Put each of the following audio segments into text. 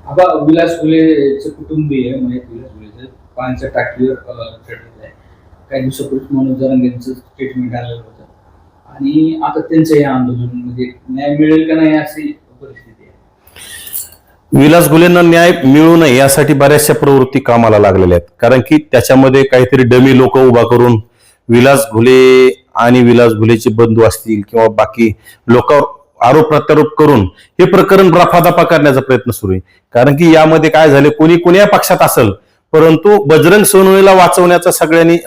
आता विलास फुलेचे कुटुंबीय म्हणजे विलास फुलेचे पाण्याच्या टाकीवर चढलेलं आहे. काही दिवसापूर्वी मनोज जरांगेंचं स्टेटमेंट आलेलं होतं आणि आता त्यांचं हे आंदोलन म्हणजे न्याय मिळेल का नाही अशी परिस्थिती आहे. विलास घुलेंना न्याय मिळू नये यासाठी बऱ्याचशा प्रवृत्ती कामाला लागलेल्या आहेत. कारण की त्याच्यामध्ये काहीतरी डमी लोक उभा करून विलास घुले आणि विलास घुलेचे बंधू असतील किंवा बाकी लोकांवर आरोप प्रत्यारोप करून हे प्रकरण रफादफा करण्याचा प्रयत्न सुरू आहे. कारण की यामध्ये काय झाले, कोणी कोण्या पक्षात असेल परंतु बजरंग सोनवणेला वाचवण्याचा सगळ्यांनी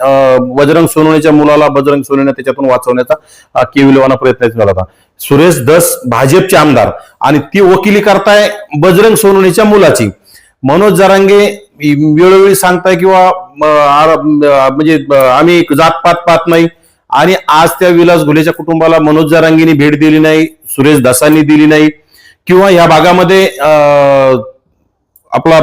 बजरंग सोनवणेच्या मुलाला बजरंग सोनवणे त्याच्यातून वाचवण्याचा केविलवाना प्रयत्न केला होता. सुरेश धस भाजपचे आमदार आणि ती वकिली करताय बजरंग सोनवणेच्या मुलाची. मनोज जरांगे वेळोवेळी सांगताय किंवा म्हणजे आम्ही जातपात पाहत नाही आणि आज त्या विलास घुलेच्या कुटुंबाला मनोज जरांगेंनी भेट दिली नाही, सुरेश धसांनी दिली नाही किंवा या भागामध्ये आपला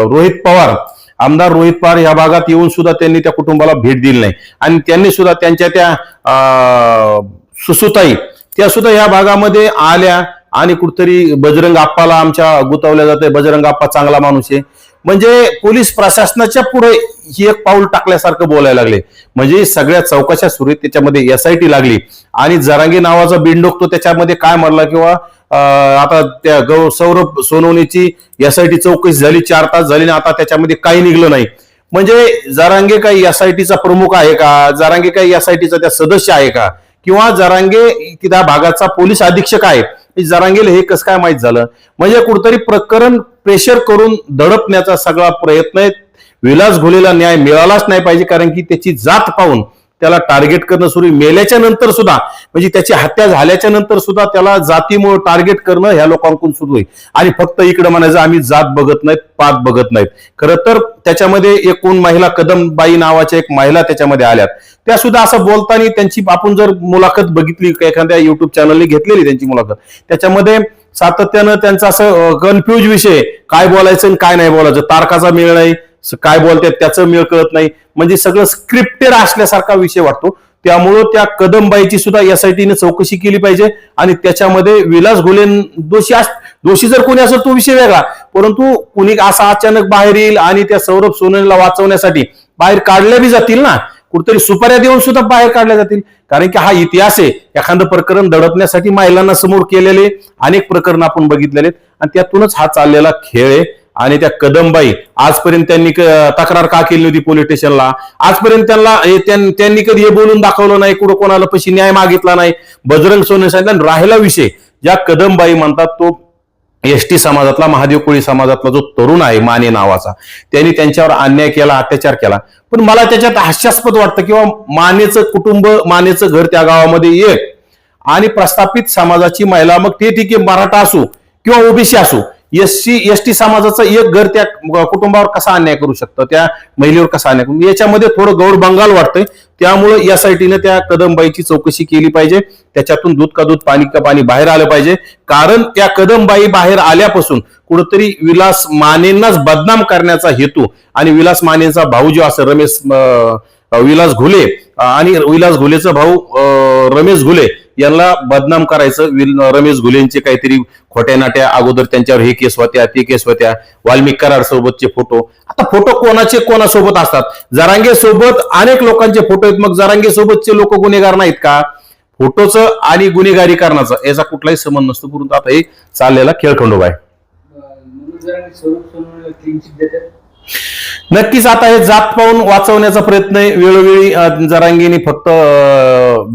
रोहित पवार आमदार रोहित पवार या भागात येऊन सुद्धा त्यांनी त्या कुटुंबाला भेट दिली नाही. आणि त्यांनी सुद्धा त्यांच्या त्या सुसुताई त्या सुद्धा या भागामध्ये आल्या आणि कुठतरी बजरंग आप्पाला आमच्या गुतावल्या जाते, बजरंग आप्पा चांगला माणूस आहे. म्हणजे पोलीस प्रशासनाच्या पुढे ही एक पाऊल टाकल्यासारखं बोलायला लागले. म्हणजे सगळ्या चौकशा सुरू आहेत, त्याच्यामध्ये एसआयटी लागली आणि जरांगे नावाचा बिंडोक तो त्याच्यामध्ये काय मारला किंवा आता त्या सौरभ सोनवणेची एसआयटी चौकशी झाली, 4 तास झाली ना आता त्याच्यामध्ये काही निघलं नाही. म्हणजे जरांगे काही एसआयटीचा प्रमुख आहे का, जरांगे काही एसआयटीचा त्या सदस्य आहे का, किंवा जरांगे त्या भागाचा पोलीस अधीक्षक आहे, जरांगेला हे कसं काय माहित झालं. म्हणजे कुठतरी प्रकरण प्रेशर करून दडपण्याचा सगळा प्रयत्न आहे. विलास घुलेला न्याय मिळालाच नाही पाहिजे, कारण की त्याची जात पाहून त्याला टार्गेट करणं सुरू, मेल्याच्या नंतर सुद्धा म्हणजे त्याची हत्या झाल्याच्या नंतर सुद्धा त्याला जातीमुळे टार्गेट करणं ह्या लोकांकडून सुरू आहे. आणि फक्त इकडे म्हणायचं आम्ही जात बघत नाहीत, पात बघत नाहीत. खरं तर त्याच्यामध्ये एकूण महिला कदमबाई नावाच्या एक महिला त्याच्यामध्ये आल्यात, त्या सुद्धा असं बोलताना त्यांची आपण जर मुलाखत बघितली एखाद्या युट्यूब चॅनलने घेतलेली त्यांची मुलाखत, त्याच्यामध्ये सातत्यानं त्यांचा असं कन्फ्युज विषय, काय बोलायचं आणि काय नाही बोलायचं, तारखाचा मेळ नाही, काय बोलतात त्याचं मेळ कळत नाही. म्हणजे सगळं स्क्रिप्टेड असल्यासारखा विषय वाटतो. त्यामुळं त्या कदमबाईची सुद्धा एसआयटीने चौकशी केली पाहिजे आणि त्याच्यामध्ये विलास घुले दोषी जर कोणी असेल तो विषय वेगळा, परंतु कुणी असा अचानक बाहेर येईल आणि त्या सौरभ सोनवणेला वाचवण्यासाठी बाहेर काढल्या बी जातील ना, कुठेतरी सुपाऱ्या देऊन सुद्धा बाहेर काढल्या जातील. कारण की हा इतिहास आहे, एखादं प्रकरण दडपण्यासाठी महिलांना समोर केलेले अनेक प्रकरण आपण बघितलेले आणि त्यातूनच हा चाललेला खेळ आहे. आणि त्या कदमबाई आजपर्यंत त्यांनी तक्रार का केली नव्हती पोलीस स्टेशनला, आजपर्यंत त्यांनी कधी हे बोलून दाखवलं नाही, कुठं कोणाला पैसे न्याय मागितला नाही. बजरंग सोनवणे सांगितलं. राहिला विषय ज्या कदमबाई म्हणतात तो एसटी समाजातला, महादेव कोळी समाजातला जो तरुण आहे माने नावाचा, त्यांनी त्यांच्यावर अन्याय केला, अत्याचार केला. पण मला त्याच्यात हास्यास्पद वाटतं किंवा मानेचं कुटुंब, मानेचं घर त्या गावामध्ये एक आणि प्रस्थापित समाजाची महिला, मग ते ठीक आहे मराठा असो किंवा ओबीसी असो, एसटी समाजाचं एक घर त्या कुटुंबावर कसा अन्याय करू शकतं, त्या महिलेवर कसा अन्याय करू, याच्यामध्ये थोडं गौर बंगाल वाटतंय. त्यामुळे एसआयटीने त्या कदमबाईची चौकशी केली पाहिजे, त्याच्यातून दूध का दूध पाणी का पाणी बाहेर आलं पाहिजे. कारण त्या कदमबाई बाहेर आल्यापासून कुठंतरी विलास मानेंनाच बदनाम करण्याचा हेतू आणि विलास मानेंचा भाऊ जो असं विलास घुले आणि विलास घुलेचा भाऊ रमेश घुले यांना बदनाम करायचं. रमेश घुलेंचे काहीतरी खोट्या नाट्या अगोदर त्यांच्यावर हे केस होत्या, ते केस होत्या, वाल्मिक कराड सोबतचे फोटो. आता फोटो कोणाचे कोणासोबत असतात, जरांगे सोबत अनेक लोकांचे फोटो आहेत, मग जरांगे सोबतचे लोक गुन्हेगार नाहीत का? फोटोचं आणि गुन्हेगारी करण्याचा याचा कुठलाही संबंध नसतो. परंतु आता हे चाललेला खेळखंडोबा आहे. नक्कीच आता हे जात पाहून वाचवण्याचा प्रयत्न आहे वेळोवेळी जरांगेने. फक्त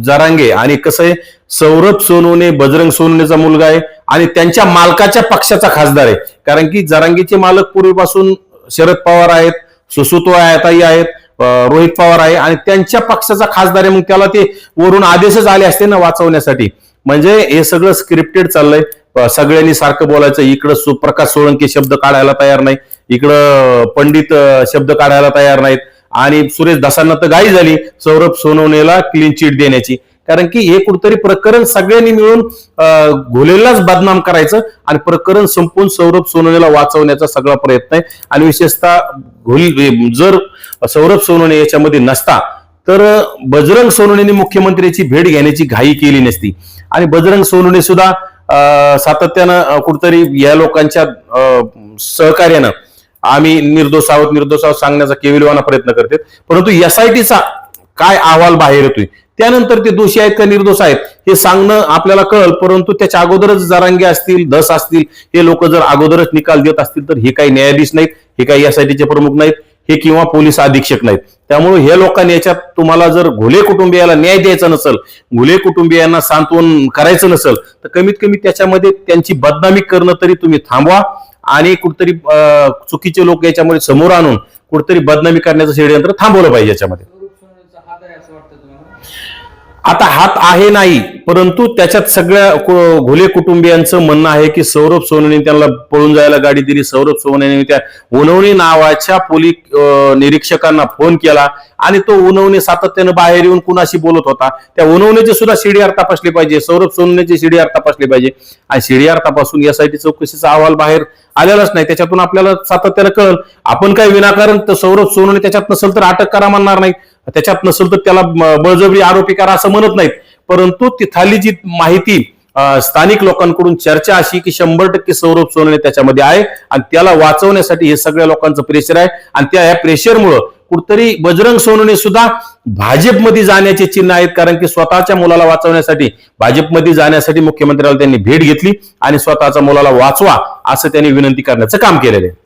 जरांगे आणि कसं आहे, सौरभ सोनवणे बजरंग सोनवणेचा मुलगा आहे आणि त्यांच्या मालकाच्या पक्षाचा खासदार आहे. कारण की जरांगेचे मालक पूर्वीपासून शरद पवार आहेत, सुसुताई आहेत, रोहित पवार आहे आणि त्यांच्या पक्षाचा खासदार आहे. मग त्याला ते वरून आदेशच आले असते ना वाचवण्यासाठी. म्हणजे हे सगळं स्क्रिप्टेड चाललंय. सगळ्यांनी सारखं बोलायचं, इकडं सुप्रकाश सोळंकी शब्द काढायला तयार नाही, इकडं पंडित शब्द काढायला तयार नाहीत आणि सुरेश धसांना तर घाई झाली सौरभ सोनवणेला क्लीन चिट देण्याची. कारण की हे कुठतरी प्रकरण सगळ्यांनी मिळून घुलेलाच बदनाम करायचं आणि प्रकरण संपून सौरभ सोनवणेला वाचवण्याचा सगळा प्रयत्न आहे. आणि विशेषतः जर सौरभ सोनवणे याच्यामध्ये नसता तर बजरंग सोनवणेने मुख्यमंत्र्याची भेट घेण्याची घाई केली नसती आणि बजरंग सोनवणे सुद्धा सातत्यानं कुठतरी या लोकांच्या सहकार्यानं आम्ही निर्दोष आहोत सांगण्याचा केविलवाना प्रयत्न करते, परंतु एसआयटीचा काय अहवाल बाहेर येतोय त्यानंतर ते दोषी आहेत का निर्दोष आहेत हे सांगणं आपल्याला कळेल. परंतु त्याच्या अगोदरच जरांगे असतील, धस असतील, हे लोक जर अगोदरच निकाल देत असतील तर हे काही न्यायाधीश नाहीत, हे काही एसआयटीचे प्रमुख नाहीत, हे किंवा पोलीस अधीक्षक नाहीत. त्यामुळे हे लोकांनी याच्यात तुम्हाला जर घुले कुटुंबियाला न्याय द्यायचा नसेल, घुले कुटुंबियांना सांत्वन करायचं नसेल तर कमीत कमी त्याच्यामध्ये त्यांची बदनामी करणं तरी तुम्ही थांबवा आणि कुठतरी चुकीचे लोक याच्यामध्ये समोर आणून कुठतरी बदनामी करण्याचं षडयंत्र थांबवलं पाहिजे याच्यामध्ये. हात आहे असं वाटतं तुम्हाला? आता हात आहे नाही, परंतु त्याच्यात सगळ्या घोले कुटुंबियांचं म्हणणं आहे की सौरभ सोनवणे त्यांना पळून जायला गाडी दिली, सौरभ सोनवणे त्या उनवणे नावाच्या पोलीस निरीक्षकांना फोन केला आणि तो उनवणे सातत्यानं बाहेर येऊन कुणाशी बोलत होता. त्या उनवणेचे सुद्धा सीडीआर तपासले पाहिजे, सौरभ सोनवणेचे सीडीआर तपासले पाहिजे आणि सीडीआर तपासून एसआयटी चौकशीचा अहवाल बाहेर आलेलाच नाही. त्याच्यातून आपल्याला सातत्यानं कळलं. आपण काय विनाकारण सौरभ सोनवणे त्याच्यात नसेल तर अटक करा म्हणणार नाही, त्याच्यात नसेल तर त्याला बळजबरी आरोपी करा असं म्हणत नाहीत. परंतु तिथली जी माहिती स्थानिक लोकांकडून चर्चा अशी की 100% सौरभ सोनवणे त्याच्यामध्ये आहे आणि त्याला वाचवण्यासाठी हे सगळ्या लोकांचं प्रेशर आहे आणि त्या या प्रेशरमुळं कुठतरी बजरंग सोनवणे सुद्धा भाजपमध्ये जाण्याचे चिन्ह आहेत. कारण की स्वतःच्या मुलाला वाचवण्यासाठी भाजपमध्ये जाण्यासाठी मुख्यमंत्र्याला त्यांनी भेट घेतली आणि स्वतःच्या मुलाला वाचवा असं त्यांनी विनंती करण्याचं काम केलेलं आहे.